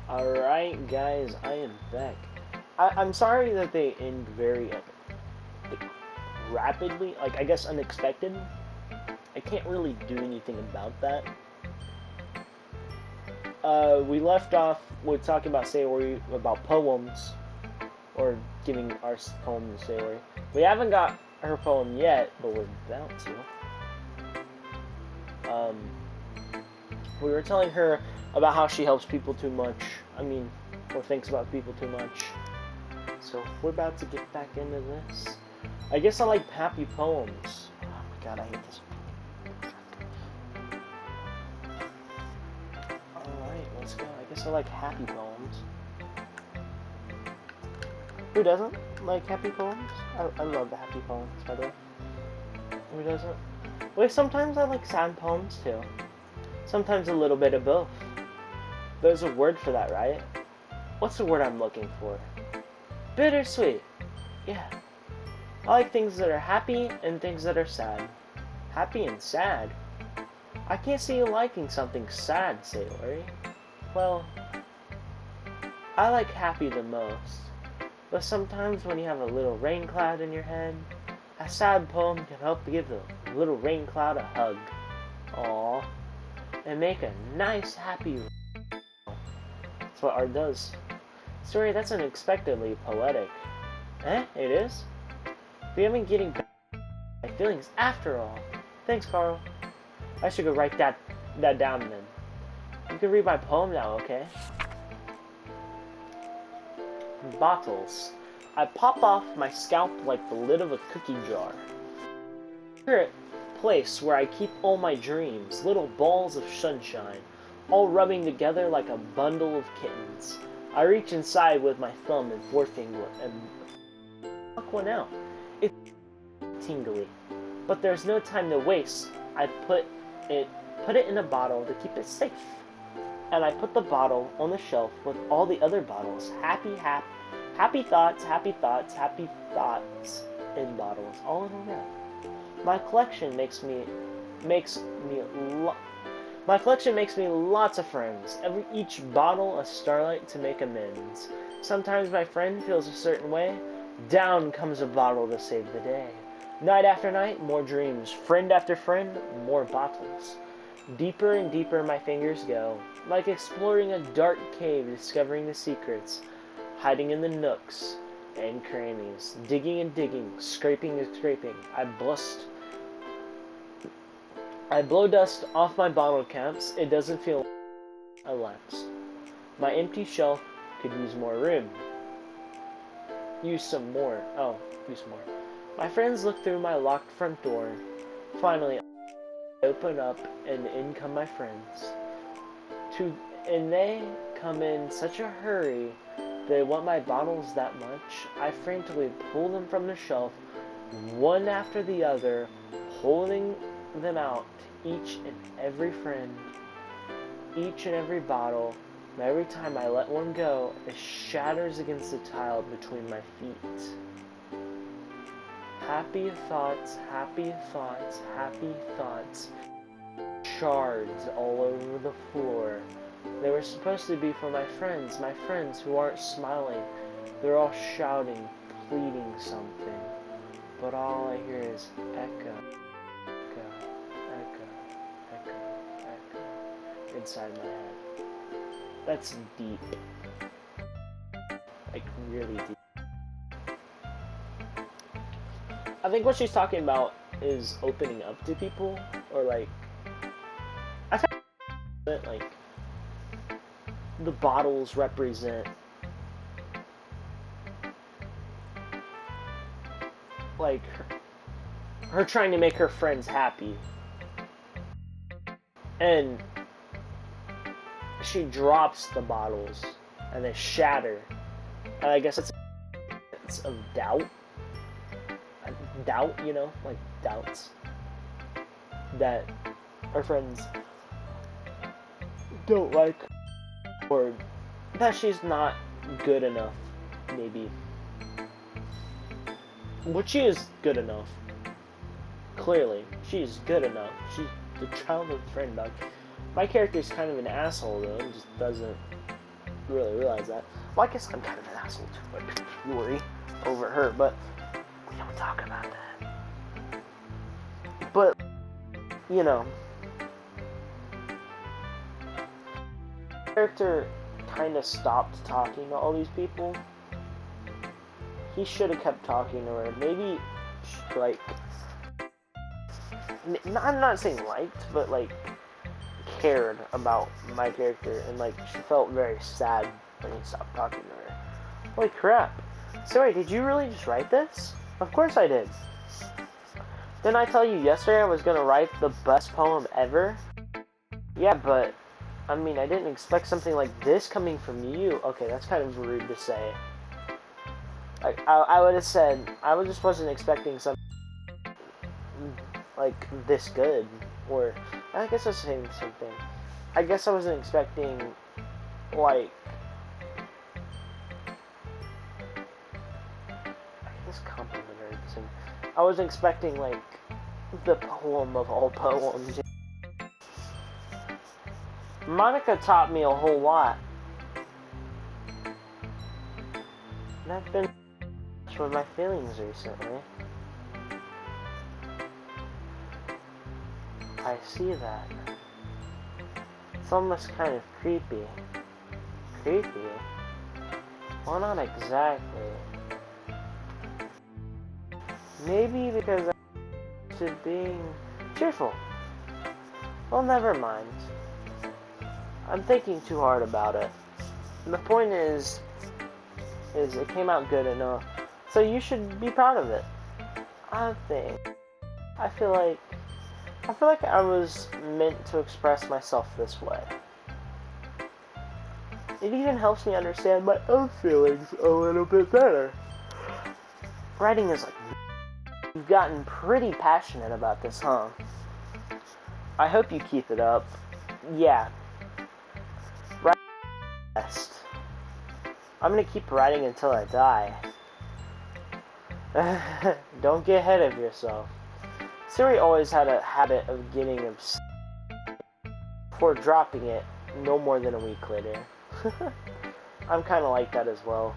Alright, guys, I am back. I'm sorry that they end very like, rapidly, like, I guess unexpected. I can't really do anything about that. We left off with talking about Sayori, about poems, or giving our poem to Sayori. We haven't got her poem yet, but we're about to. We were telling her about how she helps people too much. Or thinks about people too much. So we're about to get back into this. I guess I like happy poems. Oh my god, I hate this. Alright, let's go. I guess I like happy poems. Who doesn't like happy poems? I love the happy poems, by the way. Who doesn't? Wait, sometimes I like sad poems too. Sometimes a little bit of both. There's a word for that, right? What's the word I'm looking for? Bittersweet. Yeah. I like things that are happy and things that are sad. Happy and sad? I can't see you liking something sad, Sayori. Well, I like happy the most. But sometimes when you have a little rain cloud in your head, a sad poem can help give the little rain cloud a hug. Aww. And make a nice happy. That's what art does. Sorry, that's unexpectedly poetic. Eh? It is? We haven't getting back my feelings after all. Thanks, Carl. I should go write that down then. You can read my poem now, okay? Bottles. I pop off my scalp like the lid of a cookie jar. Secret place where I keep all my dreams, little balls of sunshine, all rubbing together like a bundle of kittens. I reach inside with my thumb and forefinger and pluck one out. It's tingly, but there's no time to waste. I put it in a bottle to keep it safe, and I put the bottle on the shelf with all the other bottles. Happy thoughts in bottles, all in a row. My collection makes me lots of friends. Each bottle a starlight to make amends. Sometimes my friend feels a certain way. Down comes a bottle to save the day. Night after night, more dreams. Friend after friend, more bottles. Deeper and deeper my fingers go, like exploring a dark cave, discovering the secrets, hiding in the nooks and crannies, digging and digging, scraping and scraping. I blow dust off my bottle caps. It doesn't feel elapsed. My empty shelf could use more room. Use some more. My friends look through my locked front door. Finally, I open up and in come my friends. And they come in such a hurry. They want my bottles that much. I frantically pull them from the shelf, one after the other, holding them out, each and every friend, each and every bottle, and every time I let one go, it shatters against the tile between my feet. Happy thoughts, shards all over the floor. They were supposed to be for my friends who aren't smiling. They're all shouting, pleading something, but all I hear is echo. Inside my head. That's deep. Like, really deep. I think what she's talking about is opening up to people, or like, I found that like the bottles represent like her trying to make her friends happy, and she drops the bottles and they shatter, and I guess it's of doubt, like doubts that her friends don't like, or that she's not good enough, maybe. But she is good enough. Clearly, she's good enough. She's the childhood friend, dog. My character's kind of an asshole, though, and just doesn't really realize that. Well, I guess I'm kind of an asshole too, like Yuri over her, but we don't talk about that. But, you know, the character kind of stopped talking to all these people. He should have kept talking to her. Maybe, like, I'm not saying liked, but, like, cared about my character, and, like, she felt very sad when he stopped talking to her. Holy crap. Sorry, did you really just write this? Of course I did. Didn't I tell you yesterday I was gonna write the best poem ever? Yeah, but, I mean, I didn't expect something like this coming from you. Okay, that's kind of rude to say. Like, I would have said, just wasn't expecting something, like, this good. Or, I guess I was saying something. I guess I wasn't expecting, like, I guess complimentary. I wasn't expecting, like, the poem of all poems. Monica taught me a whole lot. And I've been with my feelings recently. I see that. It's almost kind of creepy. Creepy? Well, not exactly. Maybe because I'm to being cheerful. Well, never mind. I'm thinking too hard about it. And the point is it came out good enough. So you should be proud of it. I feel like I was meant to express myself this way. It even helps me understand my own feelings a little bit better. Writing is like, you've gotten pretty passionate about this, huh? I hope you keep it up. Yeah. Writing is best. I'm gonna keep writing until I die. Don't get ahead of yourself. Siri always had a habit of getting upset before dropping it no more than a week later. I'm kind of like that as well.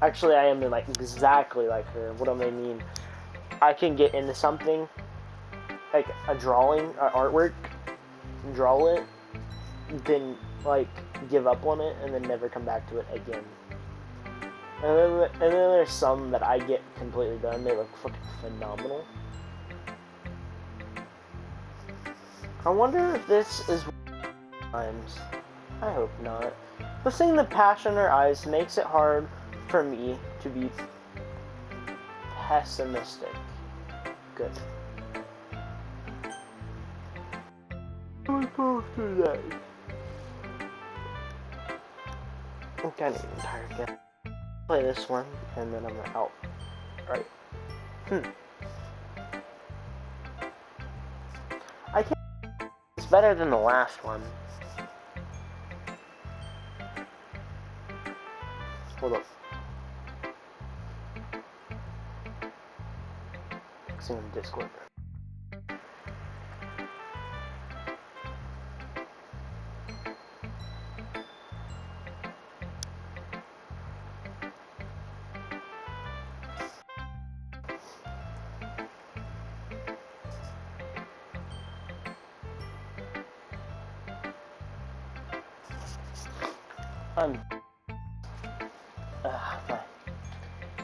Actually, I am like exactly like her. What do I mean? I can get into something, like a drawing, artwork, draw it, then like give up on it, and then never come back to it again. And then there's some that I get completely done. They look fucking phenomenal. I wonder if this is times. I hope not. But seeing the passion in her eyes makes it hard for me to be pessimistic. Good. We both do that. I'm kind of even tired again. Play this one, and then I'm out. Right. I think it's better than the last one. Hold up. It's in Discord.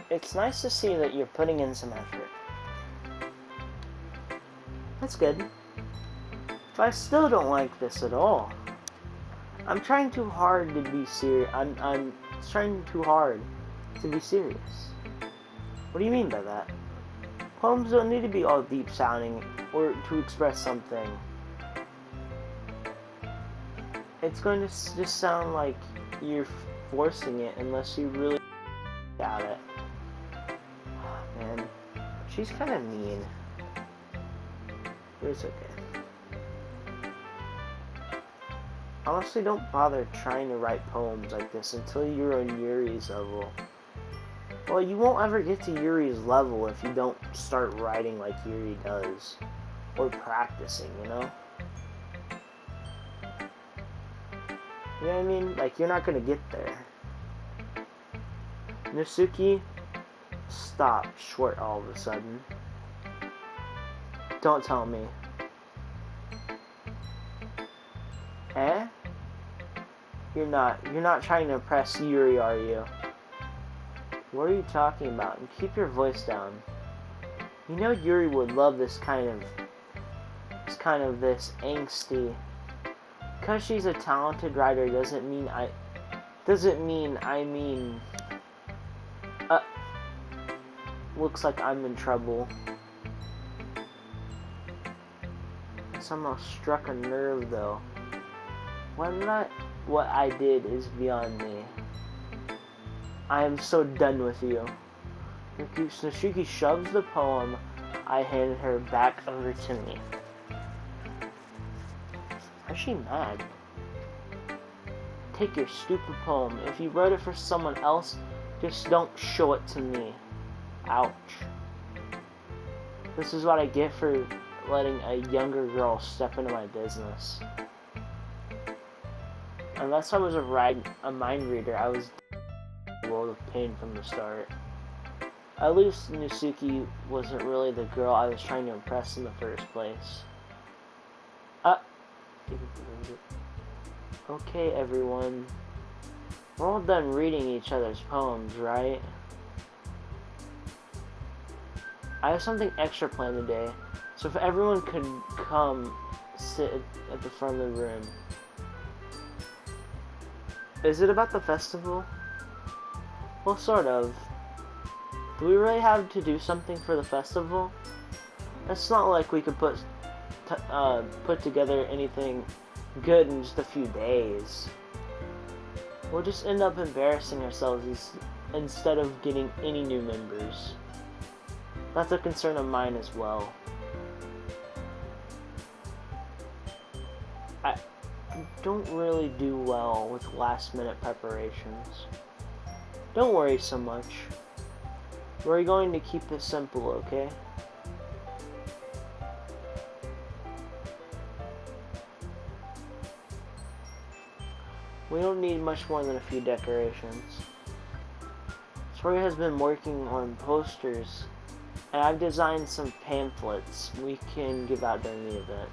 It's nice to see that you're putting in some effort. That's good. But I still don't like this at all. I'm trying too hard to be serious. I'm trying too hard to be serious. What do you mean by that? Poems don't need to be all deep sounding or to express something. It's going to just sound like you're forcing it unless you really got it. Man, she's kind of mean. But it's okay. Honestly, don't bother trying to write poems like this until you're on Yuri's level. Well, you won't ever get to Yuri's level if you don't start writing like Yuri does. Or practicing, you know? You know what I mean? Like, you're not gonna get there. Natsuki stopped short all of a sudden. Don't tell me. Eh? You're not trying to impress Yuri, are you? What are you talking about? And keep your voice down. You know Yuri would love this kind of angsty. Because she's a talented writer doesn't mean I mean looks like I'm in trouble. I somehow struck a nerve though. What I did is beyond me. I am so done with you. Natsuki shoves the poem I handed her back over to me. Is she mad? Take your stupid poem. If you wrote it for someone else, just don't show it to me. Ouch. This is what I get for letting a younger girl step into my business. Unless I was a mind reader, I was in a world of pain from the start. At least Natsuki wasn't really the girl I was trying to impress in the first place. Okay, everyone. We're all done reading each other's poems, right? I have something extra planned today, so if everyone could come sit at the front of the room. Is it about the festival? Well, sort of. Do we really have to do something for the festival? It's not like we could put together anything good in just a few days. We'll just end up embarrassing ourselves instead of getting any new members. That's a concern of mine as well. I don't really do well with last-minute preparations. Don't worry so much. We're going to keep it simple, okay? We don't need much more than a few decorations. Tori has been working on posters, and I've designed some pamphlets we can give out during the event.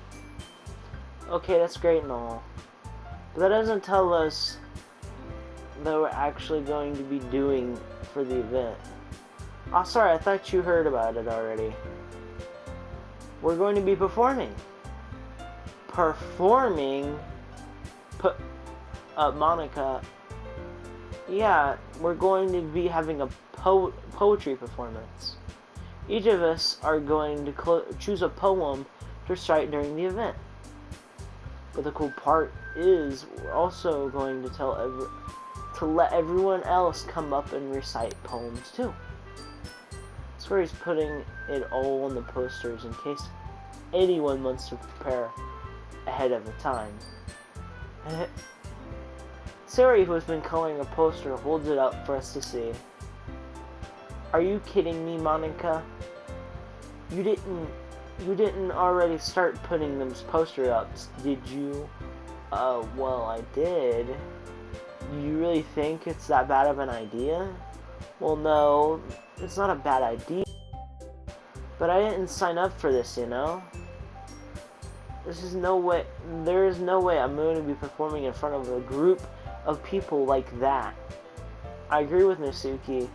Okay, that's great and all, but that doesn't tell us that we're actually going to be doing for the event. Oh, sorry, I thought you heard about it already. We're going to be performing. Performing? Monica. Yeah, we're going to be having a poetry performance. Each of us are going to choose a poem to recite during the event. But the cool part is we're also going to let everyone else come up and recite poems too. That's where he's putting it all on the posters in case anyone wants to prepare ahead of the time. Sari, who has been coloring a poster, holds it up for us to see. Are you kidding me, Monica? You didn't already start putting those poster ups, did you? Well, I did. You really think it's that bad of an idea? Well, no, it's not a bad idea. But I didn't sign up for this, you know? There is no way I'm going to be performing in front of a group of people like that. I agree with Natsuki.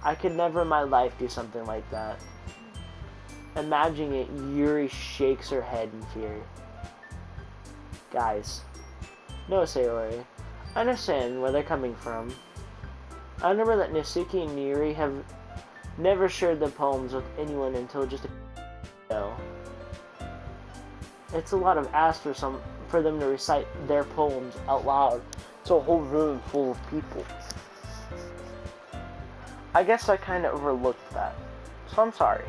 I could never in my life do something like that. Imagining it, Yuri shakes her head in fear. Guys, no, Sayori. I understand where they're coming from. I remember that Natsuki and Yuri have never shared their poems with anyone until just a ago. It's a lot of ask for them to recite their poems out loud to a whole room full of people. I guess I kind of overlooked that, so I'm sorry.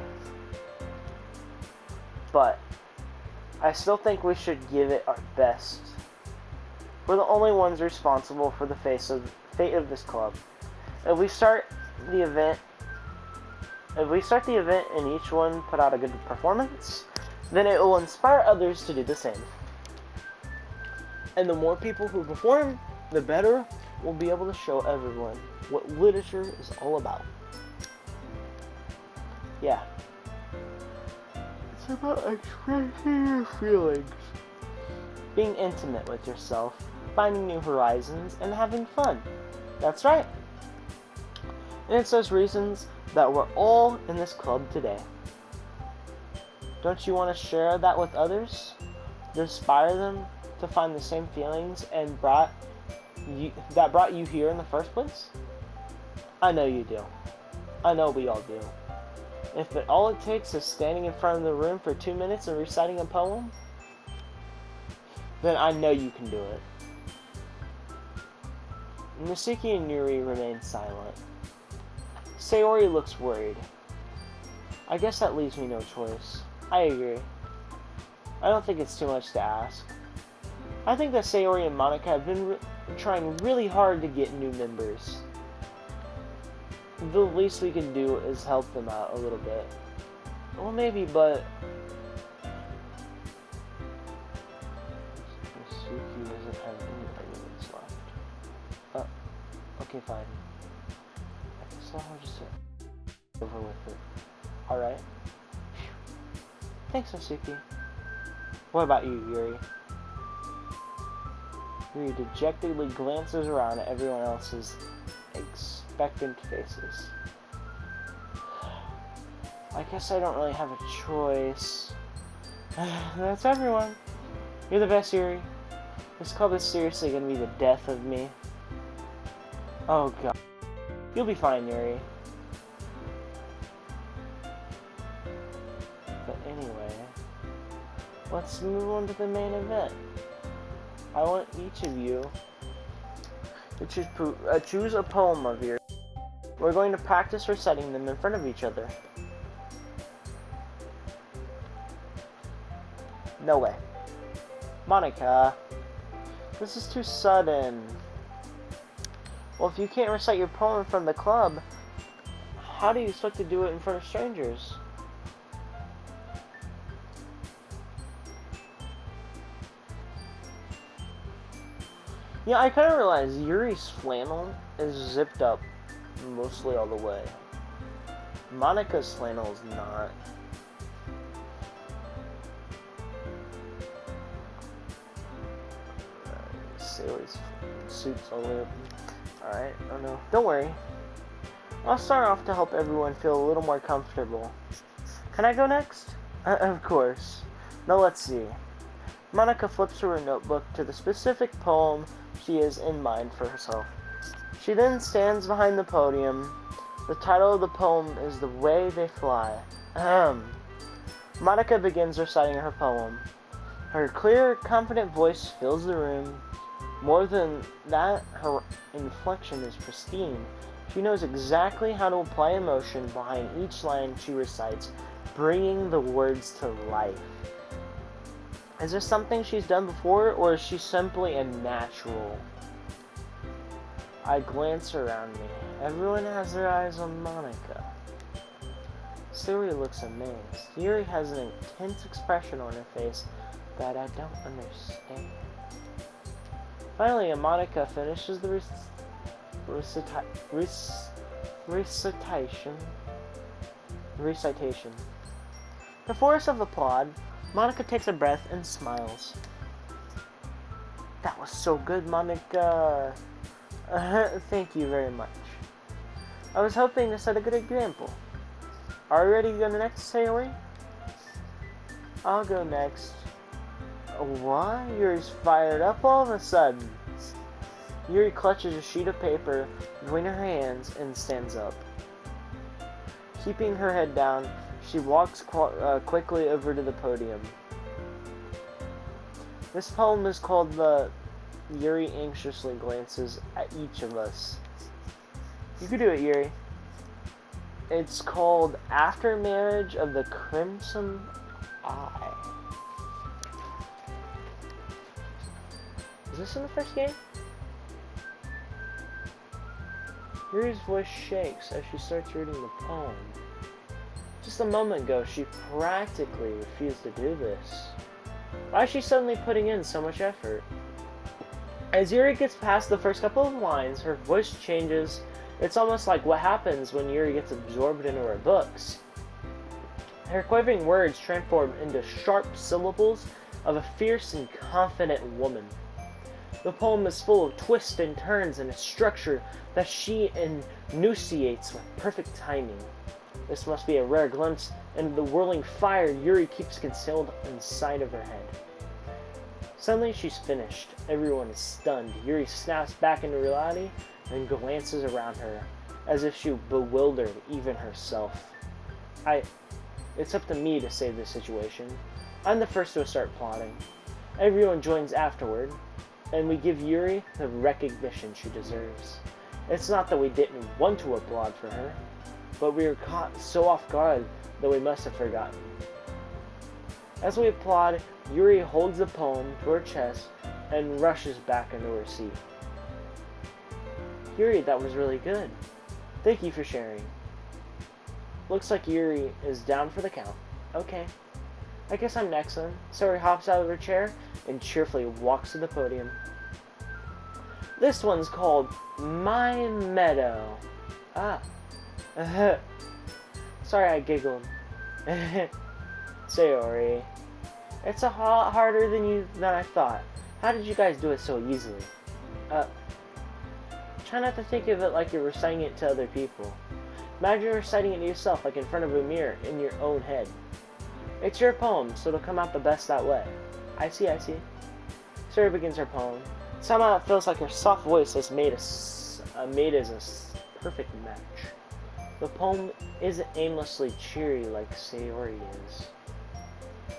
But I still think we should give it our best. We're the only ones responsible for the fate of this club. If we start the event and each one put out a good performance, then it will inspire others to do the same. And the more people who perform, the better we'll be able to show everyone what literature is all about. Yeah. It's about expressing your feelings, being intimate with yourself, finding new horizons, and having fun. That's right. And it's those reasons that we're all in this club today. Don't you want to share that with others? To inspire them to find the same feelings and brought you here in the first place? I know you do. I know we all do. If all it takes is standing in front of the room for 2 minutes and reciting a poem, then I know you can do it. Nasuki and Yuri remain silent. Sayori looks worried. I guess that leaves me no choice. I agree. I don't think it's too much to ask. I think that Sayori and Monica have been trying really hard to get new members. The least we can do is help them out a little bit. Well, maybe, but Suki doesn't have any arguments left. Okay, fine. I guess I'll just over with it. Alright. Thanks, Nasuki. What about you, Yuri? Yuri dejectedly glances around at everyone else's expectant faces. I guess I don't really have a choice. That's everyone. You're the best, Yuri. This club is seriously gonna be the death of me. Oh god. You'll be fine, Yuri. But anyway, let's move on to the main event. I want each of you to choose a poem of yours. We're going to practice reciting them in front of each other. No way. Monica, this is too sudden. Well, if you can't recite your poem in front of the club, how do you expect to do it in front of strangers? Yeah, I kind of realized Yuri's flannel is zipped up mostly all the way. Monica's flannel is not. Sayori's suit's all the way up. Alright, oh no. Don't worry. I'll start off to help everyone feel a little more comfortable. Can I go next? Of course. Now let's see. Monica flips through her notebook to the specific poem she has in mind for herself. She then stands behind the podium. The title of the poem is The Way They Fly. Monica begins reciting her poem. Her clear, confident voice fills the room. More than that, her inflection is pristine. She knows exactly how to apply emotion behind each line she recites, bringing the words to life. Is this something she's done before, or is she simply a natural? I glance around me. Everyone has their eyes on Monica. Sayori looks amazed. Yuri has an intense expression on her face that I don't understand. Finally, Monica finishes the recitation. The chorus of applaud. Monica takes a breath and smiles. That was so good, Monica. Thank you very much. I was hoping to set a good example. Are you ready to go next, Sayori? I'll go next. What? Yuri's fired up all of a sudden. Yuri clutches a sheet of paper between her hands and stands up. Keeping her head down, she walks quickly over to the podium. This poem is called the Yuri anxiously glances at each of us. You can do it, Yuri. It's called After Marriage of the Crimson Eye. Is this in the first game? Yuri's voice shakes as she starts reading the poem. Just a moment ago, she practically refused to do this. Why is she suddenly putting in so much effort? As Yuri gets past the first couple of lines, her voice changes. It's almost like what happens when Yuri gets absorbed into her books. Her quavering words transform into sharp syllables of a fierce and confident woman. The poem is full of twists and turns and a structure that she enunciates with perfect timing. This must be a rare glimpse into the whirling fire Yuri keeps concealed inside of her head. Suddenly she's finished. Everyone is stunned. Yuri snaps back into reality and glances around her, as if she bewildered even herself. It's up to me to save this situation. I'm the first to start plotting. Everyone joins afterward, and we give Yuri the recognition she deserves. It's not that we didn't want to applaud for her, but we were caught so off guard that we must have forgotten. As we applaud, Yuri holds the poem to her chest and rushes back into her seat. Yuri, that was really good. Thank you for sharing. Looks like Yuri is down for the count. Okay. I guess I'm next then. Sayori hops out of her chair and cheerfully walks to the podium. This one's called My Meadow. Ah. Sorry I giggled. Sayori. It's a lot harder than I thought. How did you guys do it so easily? Try not to think of it like you're reciting it to other people. Imagine reciting it to yourself, like in front of a mirror, in your own head. It's your poem, so it'll come out the best that way. I see. Sayori begins her poem. Somehow it feels like her soft voice is made as a perfect match. The poem isn't aimlessly cheery like Sayori is.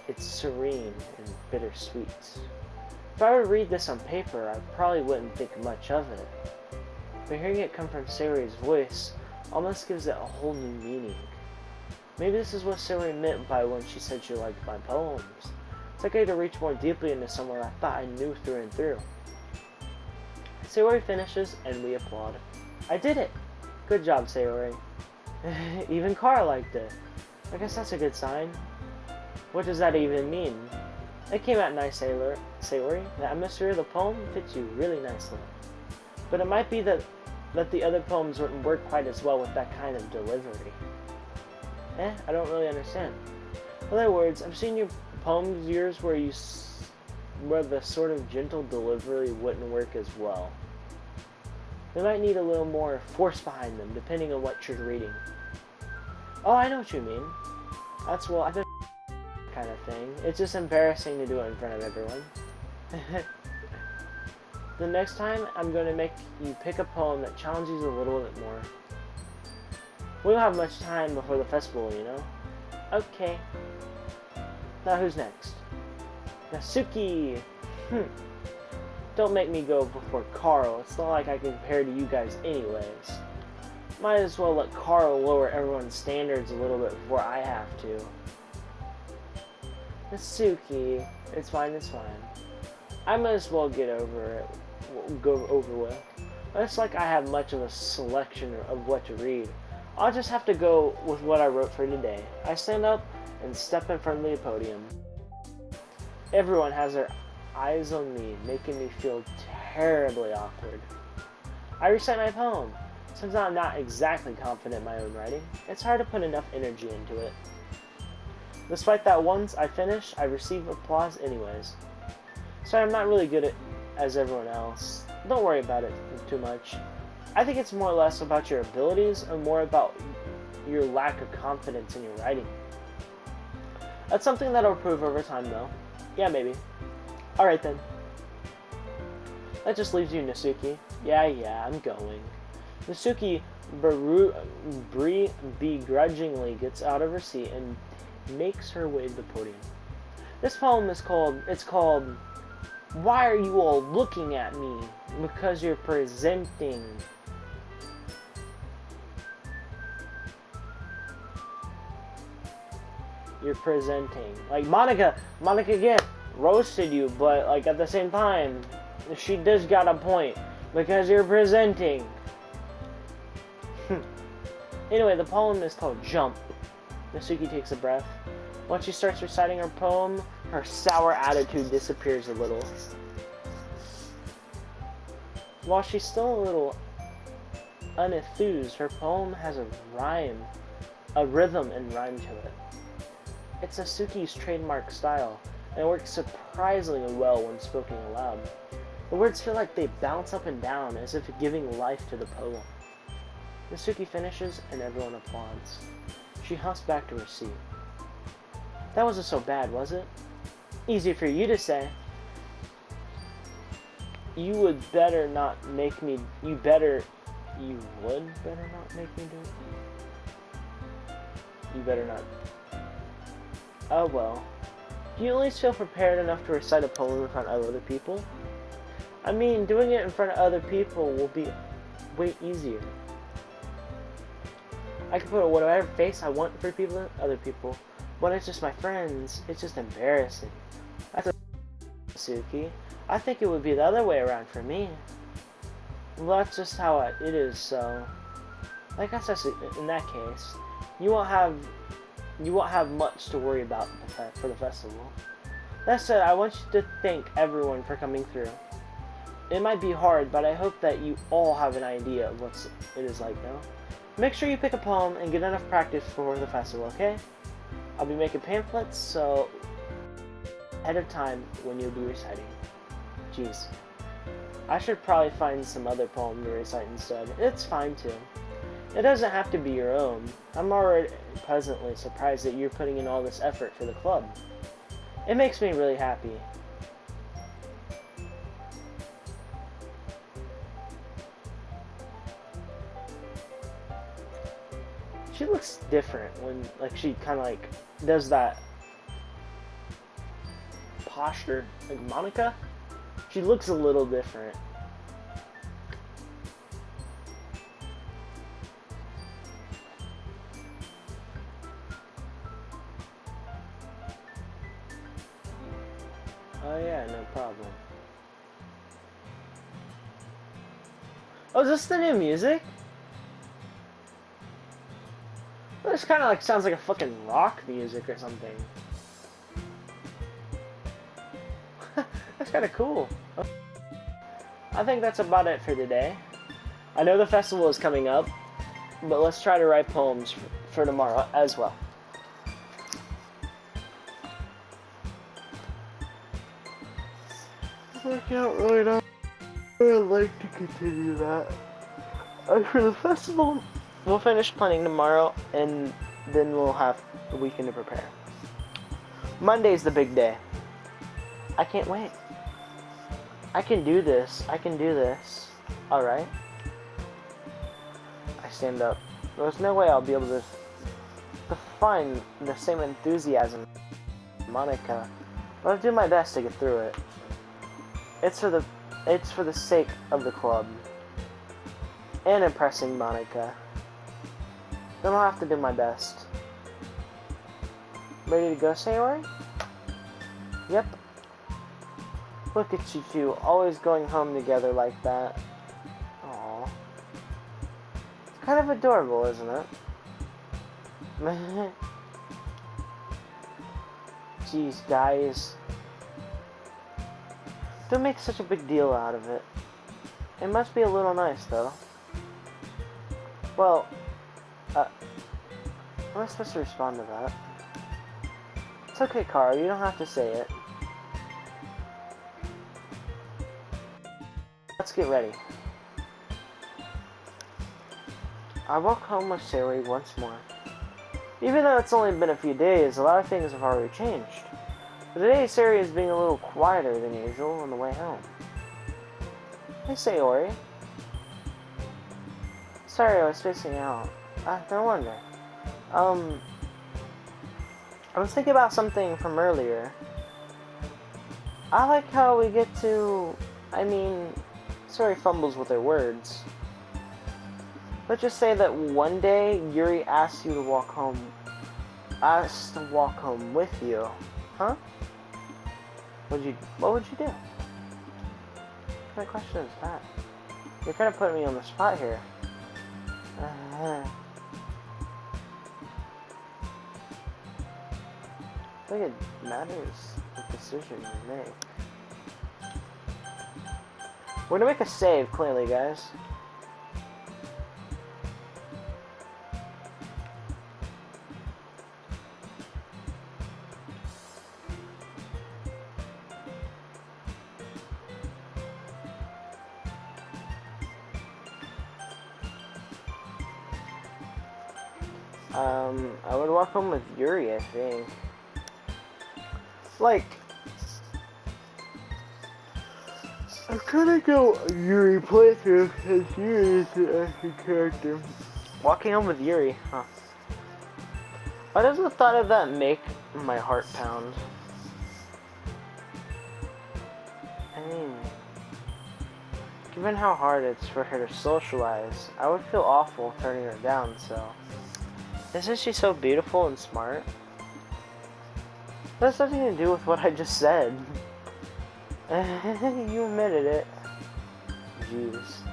It's serene and bittersweet. If I were to read this on paper, I probably wouldn't think much of it. But hearing it come from Sayori's voice almost gives it a whole new meaning. Maybe this is what Sayori meant by when she said she liked my poems. It's like I had to reach more deeply into someone I thought I knew through and through. Sayori finishes and we applaud. I did it! Good job, Sayori. Even Carl liked it. I guess that's a good sign. What does that even mean? It came out nice, Sayori. The atmosphere of the poem fits you really nicely. But it might be that the other poems wouldn't work quite as well with that kind of delivery. I don't really understand. In other words, I've seen your poems of yours where the sort of gentle delivery wouldn't work as well. They might need a little more force behind them, depending on what you're reading. Oh, I know what you mean. That's what I've been kind of thing. It's just embarrassing to do it in front of everyone. The next time, I'm going to make you pick a poem that challenges you a little bit more. We don't have much time before the festival, you know? Okay. Now who's next? Natsuki! Don't make me go before Carl. It's not like I can compare to you guys anyways. Might as well let Carl lower everyone's standards a little bit before I have to. Natsuki. It's fine. I might as well get over with. It's like I have much of a selection of what to read. I'll just have to go with what I wrote for today. I stand up and step in front of the podium. Everyone has their eyes on me, making me feel terribly awkward. I recite my poem. Since I'm not exactly confident in my own writing, it's hard to put enough energy into it. Despite that, once I finish, I receive applause anyways. So I'm not really good as everyone else. Don't worry about it too much. I think it's more or less about your abilities and more about your lack of confidence in your writing. That's something that'll improve over time though. Yeah, maybe. Alright then. That just leaves you, Natsuki. Yeah, I'm going. Natsuki begrudgingly gets out of her seat and makes her way to the podium. This poem is called Why Are You All Looking at Me? Because You're Presenting. You're presenting. Like Monica again roasted you, but like at the same time, she does got a point. Because you're presenting. Anyway, the poem is called Jump. Natsuki takes a breath. Once she starts reciting her poem, her sour attitude disappears a little. While she's still a little unenthused, her poem has a rhythm and rhyme to it. It's Asuki's trademark style, and it works surprisingly well when spoken aloud. The words feel like they bounce up and down as if giving life to the poem. Asuki finishes and everyone applauds. She hops back to her seat. That wasn't so bad, was it? Easy for you to say. You would better not make me... You would better not make me do it? You better not... Oh well. Do you at least feel prepared enough to recite a poem in front of other people? I mean, doing it in front of other people will be way easier. I can put whatever face I want for other people. When it's just my friends, it's just embarrassing. That's Suki. I think it would be the other way around for me. Well, that's just how it is, so... I guess that's, in that case, you won't have much to worry about for the festival. That said, I want you to thank everyone for coming through. It might be hard, but I hope that you all have an idea of what it is like now. Make sure you pick a poem and get enough practice for the festival, okay? I'll be making pamphlets, so ahead of time when you'll be reciting. Jeez. I should probably find some other poem to recite instead. It's fine too. It doesn't have to be your own. I'm already pleasantly surprised that you're putting in all this effort for the club. It makes me really happy. She looks different when, like, she kind of, like, does that posture, like Monica. She looks a little different. Oh yeah, no problem. Oh, is this the new music? This kind of like sounds like a fucking rock music or something. That's kind of cool. I think that's about it for today. I know the festival is coming up, but let's try to write poems for tomorrow as well. I can't really know. I'd like to continue that. For the festival, we'll finish planning tomorrow, and then we'll have the weekend to prepare. Monday's the big day. I can't wait. I can do this. I can do this. Alright. I stand up. There's no way I'll be able to find the same enthusiasm as Monica, but I'll do my best to get through it. It's for the sake of the club. And impressing Monica. Then I'll have to do my best. Ready to go, Sayori? Yep. Look at you two, always going home together like that. Aww. It's kind of adorable, isn't it? Jeez, guys. Don't make such a big deal out of it. It must be a little nice, though. Well, how am I supposed to respond to that? It's okay, Kara, you don't have to say it. Let's get ready. I walk home with Sayori once more. Even though it's only been a few days, a lot of things have already changed. But today, Sayori is being a little quieter than usual on the way home. Hey, Sayori. Sorry, I was spacing out. No wonder. I was thinking about something from earlier. I like how we get to... Sayori fumbles with her words. Let's just say that one day, Yuri asked you to walk home... Asked to walk home with you. Huh? What would you do? What kind of question is that? You're kind of putting me on the spot here. I think it matters the decision you make. We're gonna make a save, clearly, guys. I would walk home with Yuri, I think. Like, I'm gonna go Yuri playthrough because Yuri is the acting character. Walking home with Yuri, huh? Why does the thought of that make my heart pound? I mean, given how hard it's for her to socialize, I would feel awful turning her down, so... Isn't she so beautiful and smart? That has nothing to do with what I just said. You admitted it. Jeez.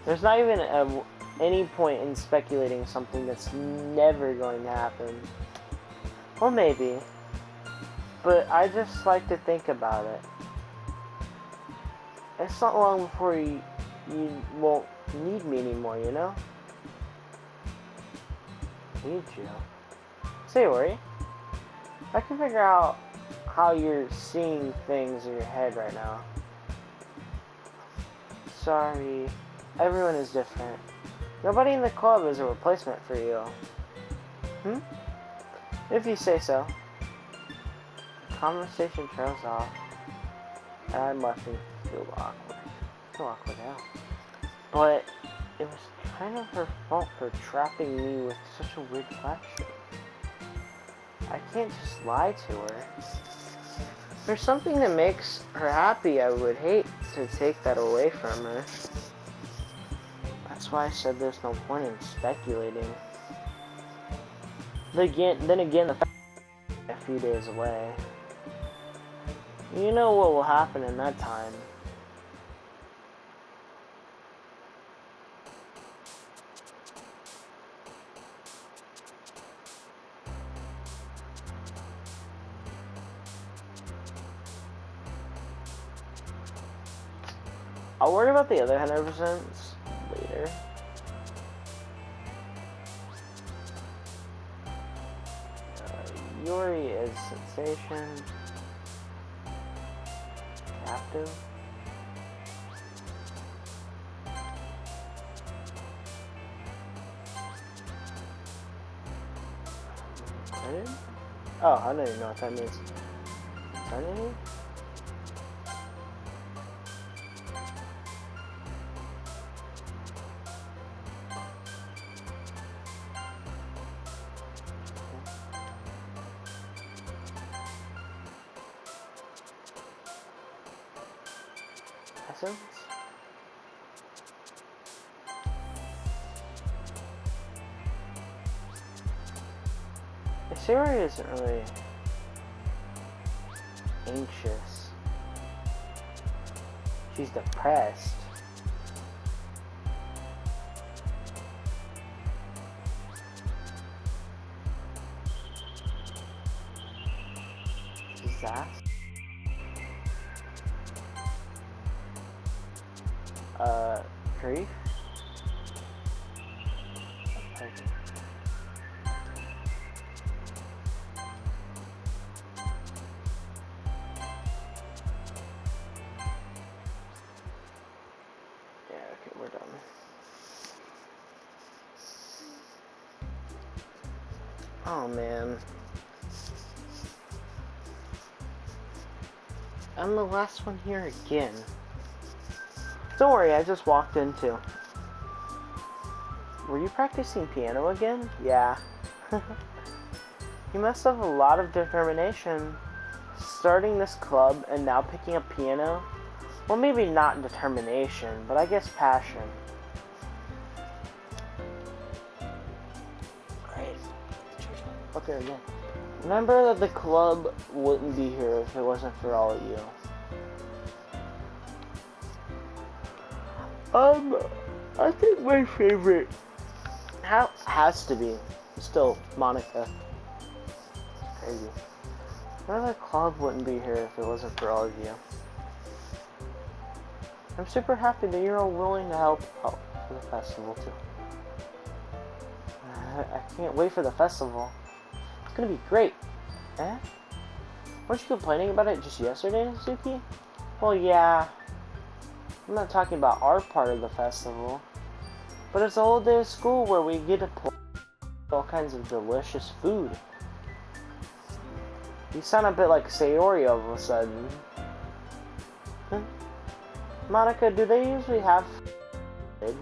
There's not even any point in speculating something that's never going to happen. Well, maybe. But I just like to think about it. It's not long before you won't need me anymore, you know? Need you. Say, Ori. I can figure out how you're seeing things in your head right now. Sorry. Everyone is different. Nobody in the club is a replacement for you. If you say so. The conversation trails off. And I'm left to feel awkward. Now. But it was kind of her fault for trapping me with such a weird question. I can't just lie to her. If there's something that makes her happy, I would hate to take that away from her. That's why I said there's no point in speculating. Then again, the fact is a few days away. You know what will happen in that time. I'll worry about the other 100% later. Yuri is sensation. Captive. Credit? Oh, I don't even know what that means. Eternity? Essence? Isiri isn't really anxious. She's depressed. Disaster? Grief? Yeah, okay, we're done. Oh man. I'm the last one here again. Don't worry, I just walked in too. Were you practicing piano again? Yeah. You must have a lot of determination. Starting this club and now picking up piano? Well, maybe not determination, but I guess passion. Great. Okay, again. Remember that the club wouldn't be here if it wasn't for all of you. I think my favorite has to be still Monica. Crazy. Remember the club wouldn't be here if it wasn't for all of you. I'm super happy that you're all willing to help out for the festival too. I can't wait for the festival. It's gonna be great. Eh? Weren't you complaining about it just yesterday, Suki? Well, yeah. I'm not talking about our part of the festival. But it's a whole day of school where we get to play all kinds of delicious food. You sound a bit like Sayori all of a sudden. Huh? Monica, do they usually have food?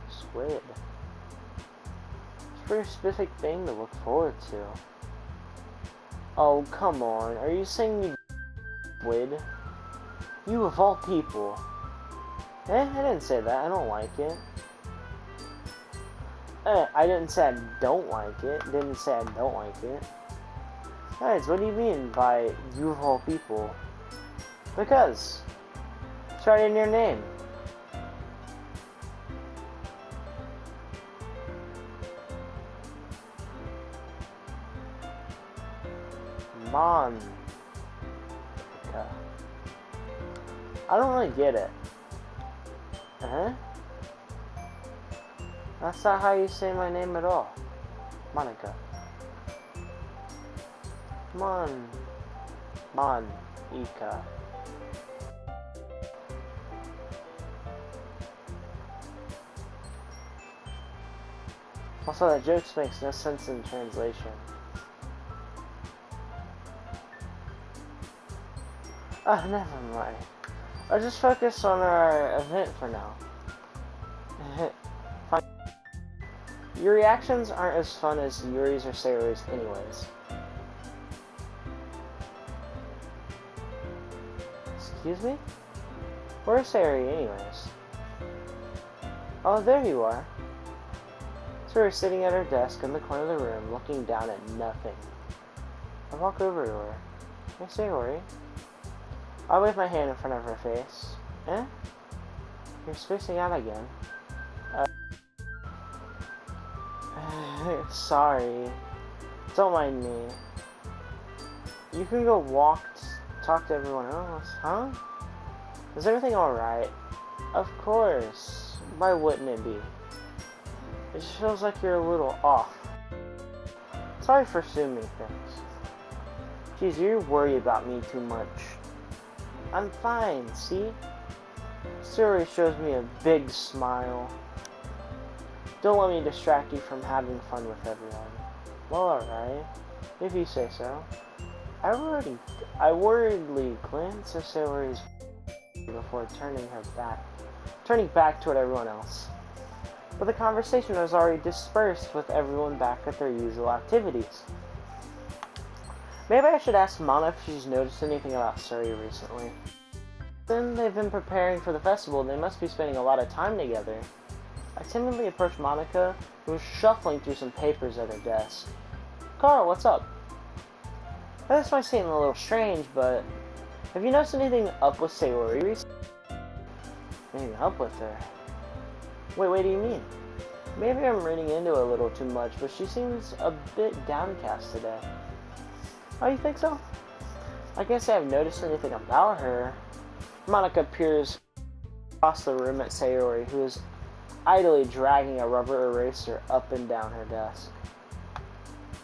Squid. It's a very specific thing to look forward to. Oh, come on. Are you saying you squid? You of all people. I didn't say that. I don't like it. I didn't say I don't like it. Didn't say I don't like it. Guys, what do you mean by you of all people? Because it's right in your name. Monica. I don't really get it. That's not how you say my name at all. Monica. Monica. Also, that joke makes no sense in translation. Oh, never mind. I'll just focus on our event for now. Fine. Your reactions aren't as fun as Yuri's or Sayori's anyways. Excuse me? Where's Sayori anyways? Oh, there you are. Sayori's sitting at her desk in the corner of the room, looking down at nothing. I walk over to her. Hey, Sayori. I wave my hand in front of her face. Eh? You're spacing out again. Sorry. Don't mind me. You can go talk to everyone else, huh? Is everything alright? Of course. Why wouldn't it be? It just feels like you're a little off. Sorry for assuming things. Jeez, you worry about me too much. I'm fine, see? Sayori shows me a big smile. Don't let me distract you from having fun with everyone. Well, alright. If you say so. I worriedly glance at Sayori's before turning back toward everyone else. But the conversation was already dispersed with everyone back at their usual activities. Maybe I should ask Mana if she's noticed anything about Sayori recently. Then they've been preparing for the festival, they must be spending a lot of time together. I timidly approached Monica, who was shuffling through some papers at her desk. Carl, what's up? This might seem a little strange, but have you noticed anything up with Sayori recently? Anything up with her? Wait, what do you mean? Maybe I'm reading into it a little too much, but she seems a bit downcast today. Oh, you think so? I can't say I've noticed anything about her. Monica peers across the room at Sayori, who is idly dragging a rubber eraser up and down her desk.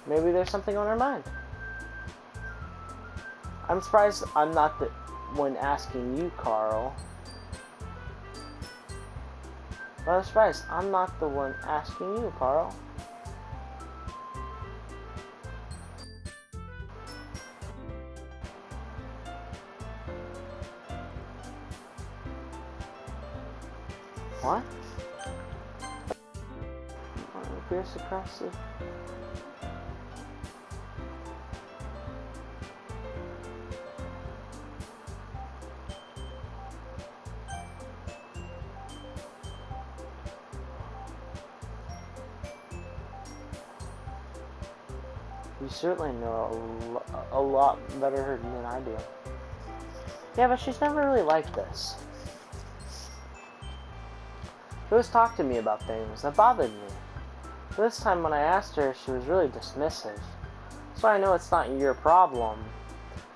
Maybe there's something on her mind. I'm surprised I'm not the one asking you, Carl. But I'm surprised I'm not the one asking you, Carl. What? Pierce across the... You certainly know a lot better than I do. Yeah, but she's never really liked this. She always talked to me about things that bothered me. This time when I asked her, she was really dismissive. So I know it's not your problem.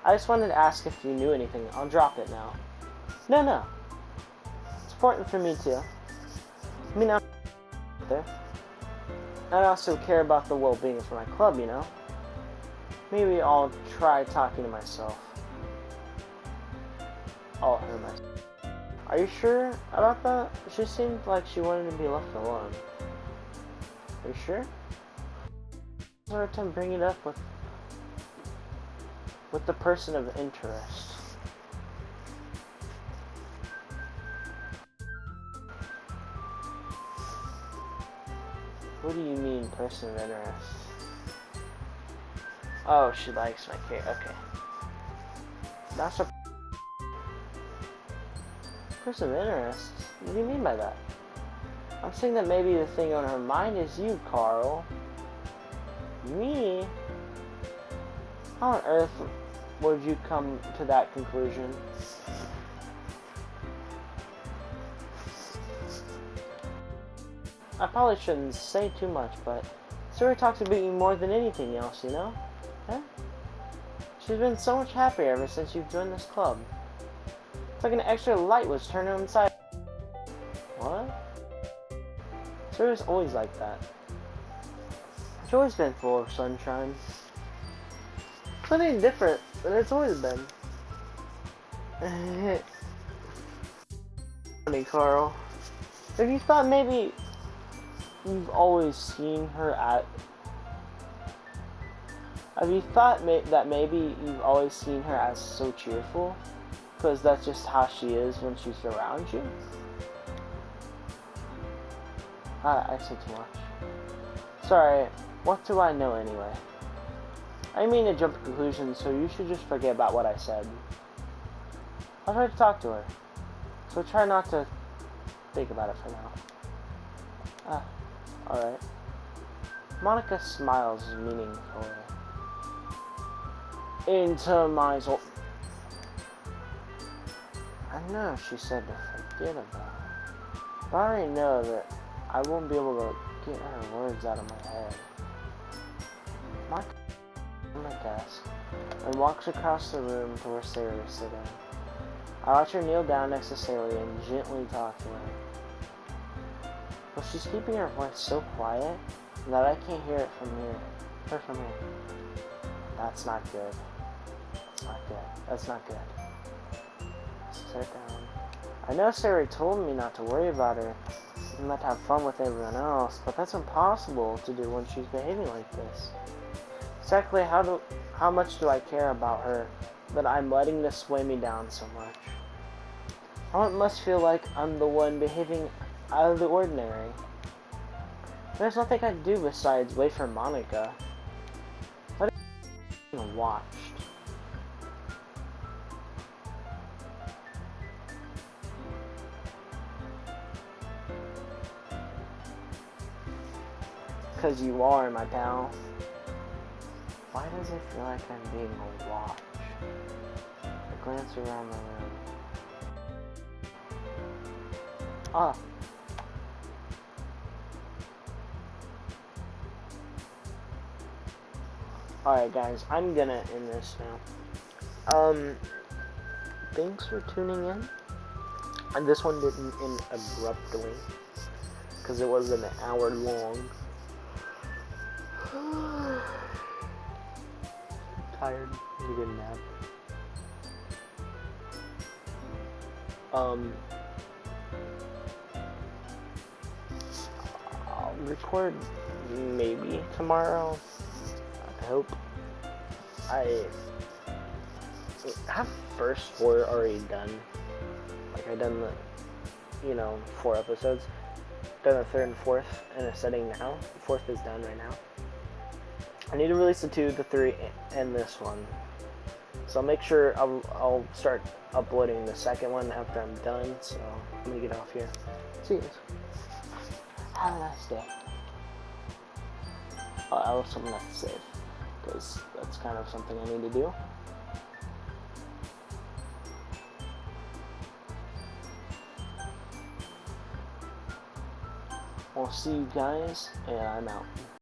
I just wanted to ask if you knew anything. I'll drop it now. No. It's important for me too. I mean, I'm there. I also care about the well-being for my club, you know? Maybe I'll try talking to myself. I'll hurt myself. Are you sure about that? She seemed like she wanted to be left alone. Are you sure? It's a hard time bringing it up with the person of interest. What do you mean, person of interest? Oh, she likes my character. Okay. That's a person of interest? What do you mean by that? I'm saying that maybe the thing on her mind is you, Carl. Me? How on earth would you come to that conclusion? I probably shouldn't say too much, but Sarah talks about you more than anything else, you know? Huh? She's been so much happier ever since you've joined this club. It's like an extra light was turned on inside. What? Sarah's always like that. She's always been full of sunshine. Something different than it's always been. Funny, Carl. Have you thought maybe you've always seen her at... Have you thought that maybe you've always seen her as so cheerful? Because that's just how she is when she's around you? I said too much. Sorry, what do I know anyway? I didn't mean to jump to conclusions, so you should just forget about what I said. I'll try to talk to her, so try not to think about it for now. Alright. Monica smiles meaningfully. Into my soul. I know she said to forget about it, but I already know that I won't be able to get her words out of my head. Monica on my desk and walks across the room to where Sarah is sitting. I watch her kneel down next to Sarah and gently talk to her. But she's keeping her voice so quiet that I can't hear it from here. That's not good. That's not good. Sit down. I know Sarah told me not to worry about her and not to have fun with everyone else, but that's impossible to do when she's behaving like this. Exactly how much do I care about her that I'm letting this weigh me down so much? It must feel like I'm the one behaving out of the ordinary. There's nothing I can do besides wait for Monica. What have you watched? Because you are, my pal. Why does it feel like I'm being watched? I glance around the room. Alright guys, I'm gonna end this now. Thanks for tuning in. And this one didn't end abruptly, because it was an hour long. I'm tired. I need a nap. I'll record maybe tomorrow. I hope. I have first 4 already done. Like I done the, 4 episodes. Done the 3rd and 4th in a setting now. The 4th is done right now. I need to release the 2, the 3, and this one. So I'll make sure I'll start uploading the 2nd one after I'm done. So I'm gonna get off here. See you guys. Have a nice day. I have something left to save, because that's kind of something I need to do. We'll I'll see you guys, and I'm out.